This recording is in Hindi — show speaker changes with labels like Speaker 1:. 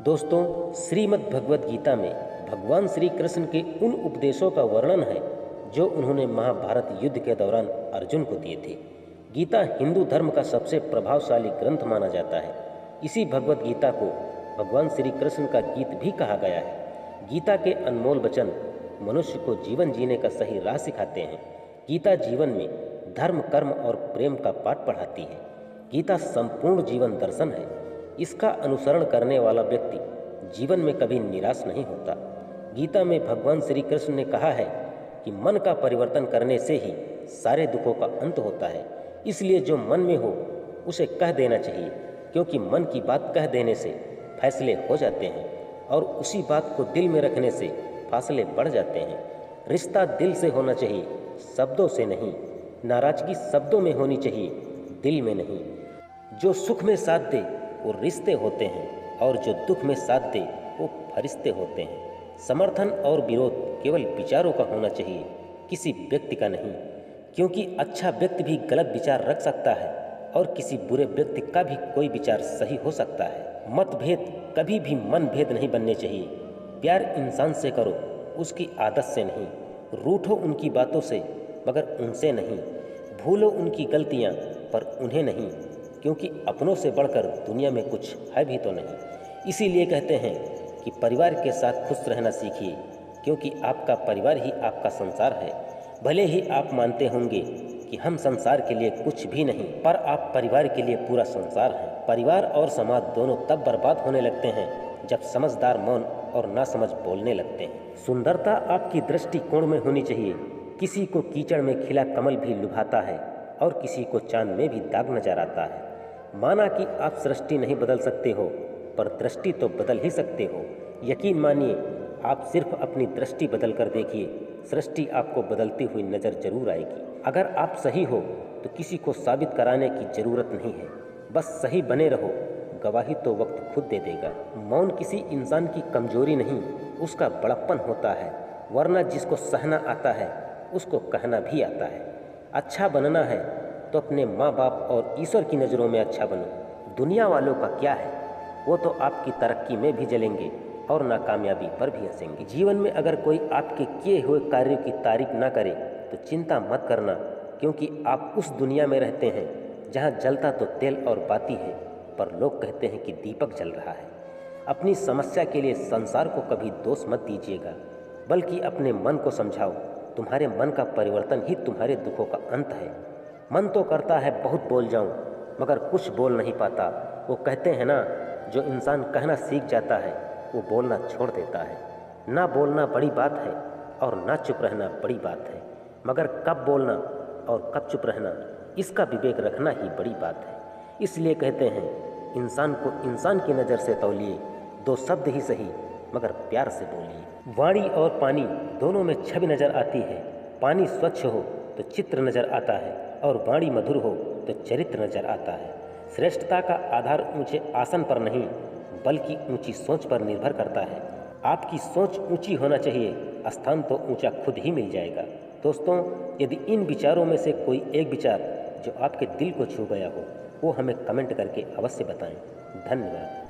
Speaker 1: दोस्तों, श्रीमद् भगवद गीता में भगवान श्री कृष्ण के उन उपदेशों का वर्णन है जो उन्होंने महाभारत युद्ध के दौरान अर्जुन को दिए थे। गीता हिंदू धर्म का सबसे प्रभावशाली ग्रंथ माना जाता है। इसी भगवद गीता को भगवान श्री कृष्ण का गीत भी कहा गया है। गीता के अनमोल वचन मनुष्य को जीवन जीने का सही राह सिखाते हैं। गीता जीवन में धर्म, कर्म और प्रेम का पाठ पढ़ाती है। गीता संपूर्ण जीवन दर्शन है। इसका अनुसरण करने वाला व्यक्ति जीवन में कभी निराश नहीं होता। गीता में भगवान श्री कृष्ण ने कहा है कि मन का परिवर्तन करने से ही सारे दुखों का अंत होता है। इसलिए जो मन में हो उसे कह देना चाहिए, क्योंकि मन की बात कह देने से फैसले हो जाते हैं और उसी बात को दिल में रखने से फासले बढ़ जाते हैं। रिश्ता दिल से होना चाहिए, शब्दों से नहीं। नाराजगी शब्दों में होनी चाहिए, दिल में नहीं। जो सुख में साथ दे वो रिश्ते होते हैं और जो दुख में साथ दे वो फरिश्ते होते हैं। समर्थन और विरोध केवल विचारों का होना चाहिए, किसी व्यक्ति का नहीं, क्योंकि अच्छा व्यक्ति भी गलत विचार रख सकता है और किसी बुरे व्यक्ति का भी कोई विचार सही हो सकता है। मतभेद कभी भी मनभेद नहीं बनने चाहिए। प्यार इंसान से करो, उसकी आदत से नहीं। रूठो उनकी बातों से मगर उनसे नहीं। भूलो उनकी गलतियाँ पर उन्हें नहीं, क्योंकि अपनों से बढ़कर दुनिया में कुछ है भी तो नहीं। इसीलिए कहते हैं कि परिवार के साथ खुश रहना सीखिए, क्योंकि आपका परिवार ही आपका संसार है। भले ही आप मानते होंगे कि हम संसार के लिए कुछ भी नहीं, पर आप परिवार के लिए पूरा संसार हैं। परिवार और समाज दोनों तब बर्बाद होने लगते हैं जब समझदार मौन और नासमझ बोलने लगते हैं। सुंदरता आपकी दृष्टिकोण में होनी चाहिए। किसी को कीचड़ में खिला कमल भी लुभाता है और किसी को चांद में भी दाग नजर आता है। माना कि आप सृष्टि नहीं बदल सकते हो, पर दृष्टि तो बदल ही सकते हो। यकीन मानिए, आप सिर्फ अपनी दृष्टि बदल कर देखिए, सृष्टि आपको बदलती हुई नजर जरूर आएगी। अगर आप सही हो तो किसी को साबित कराने की जरूरत नहीं है, बस सही बने रहो। गवाही तो वक्त खुद दे देगा। मौन किसी इंसान की कमजोरी नहीं, उसका बड़प्पन होता है। वरना जिसको सहना आता है उसको कहना भी आता है। अच्छा बनना है तो अपने माँ बाप और ईश्वर की नज़रों में अच्छा बनो। दुनिया वालों का क्या है, वो तो आपकी तरक्की में भी जलेंगे और नाकामयाबी पर भी हंसेंगे। जीवन में अगर कोई आपके किए हुए कार्यों की तारीफ ना करे तो चिंता मत करना, क्योंकि आप उस दुनिया में रहते हैं जहाँ जलता तो तेल और बाती है, पर लोग कहते हैं कि दीपक जल रहा है। अपनी समस्या के लिए संसार को कभी दोष मत दीजिएगा, बल्कि अपने मन को समझाओ। तुम्हारे मन का परिवर्तन ही तुम्हारे दुखों का अंत है। मन तो करता है बहुत बोल जाऊं, मगर कुछ बोल नहीं पाता। वो कहते हैं ना, जो इंसान कहना सीख जाता है वो बोलना छोड़ देता है। ना बोलना बड़ी बात है और ना चुप रहना बड़ी बात है, मगर कब बोलना और कब चुप रहना, इसका विवेक रखना ही बड़ी बात है। इसलिए कहते हैं, इंसान को इंसान की नज़र से तौलिए, दो शब्द ही सही मगर प्यार से बोलिए। वाणी और पानी दोनों में छवि नज़र आती है। पानी स्वच्छ हो तो चित्र नज़र आता है और वाणी मधुर हो तो चरित्र नज़र आता है। श्रेष्ठता का आधार ऊंचे आसन पर नहीं, बल्कि ऊंची सोच पर निर्भर करता है। आपकी सोच ऊंची होना चाहिए, स्थान तो ऊंचा खुद ही मिल जाएगा। दोस्तों, यदि इन विचारों में से कोई एक विचार जो आपके दिल को छू गया हो, वो हमें कमेंट करके अवश्य बताएं। धन्यवाद।